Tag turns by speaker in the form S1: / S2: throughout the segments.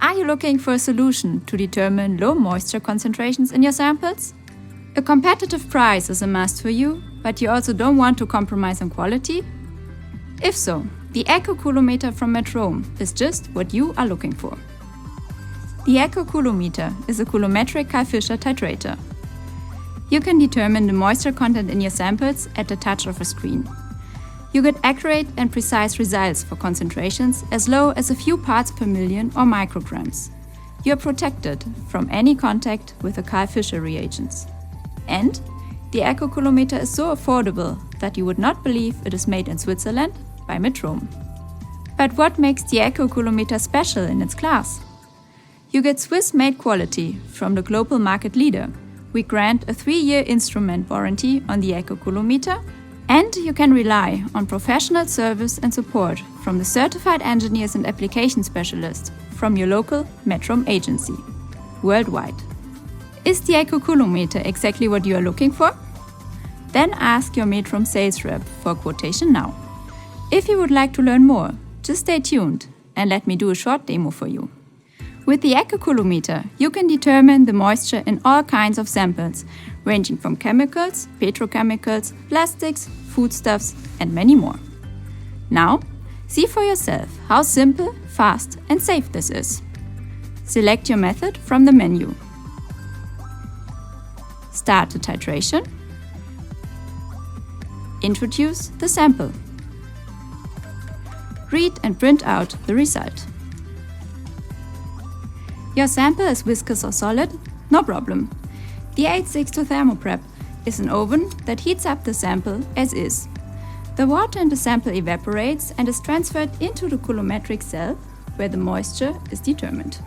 S1: Are you looking for a solution to determine low moisture concentrations in your samples? A competitive price is a must for you, but you also don't want to compromise on quality? If so, the EcoCoulometer from Metrome is just what you are looking for. The EcoCoulometer is a coulometric Karl-Fischer titrator. You can determine the moisture content in your samples at the touch of a screen. You get accurate and precise results for concentrations as low as a few parts per million or micrograms. You are protected from any contact with the Karl-Fischer reagents. And the EcoCoulometer is so affordable that you would not believe it is made in Switzerland by Metrome. But what makes the EcoCoulometer special in its class? You get Swiss-made quality from the global market leader. We grant a 3-year instrument warranty on the EcoCoulometer, and you can rely on professional service and support from the certified engineers and application specialists from your local Metrome agency, worldwide. Is the EcoCoulometer exactly what you are looking for? Then ask your Metrome sales rep for a quotation now. If you would like to learn more, just stay tuned and let me do a short demo for you. With the EcoCoulometer, you can determine the moisture in all kinds of samples, ranging from chemicals, petrochemicals, plastics, foodstuffs, and many more. Now, see for yourself how simple, fast, and safe this is. Select your method from the menu. Start the titration. Introduce the sample. Read and print out the result. Your sample is viscous or solid? No problem. The 862 Thermoprep is an oven that heats up the sample as is. The water in the sample evaporates and is transferred into the coulometric cell where the moisture is determined.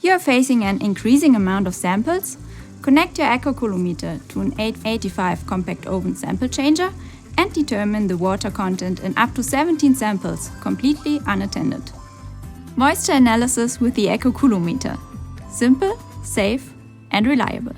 S1: You are facing an increasing amount of samples? Connect your EcoCoulometer to an 885 compact oven sample changer and determine the water content in up to 17 samples completely unattended. Moisture analysis with the EcoCoulometer. Simple, safe, and reliable.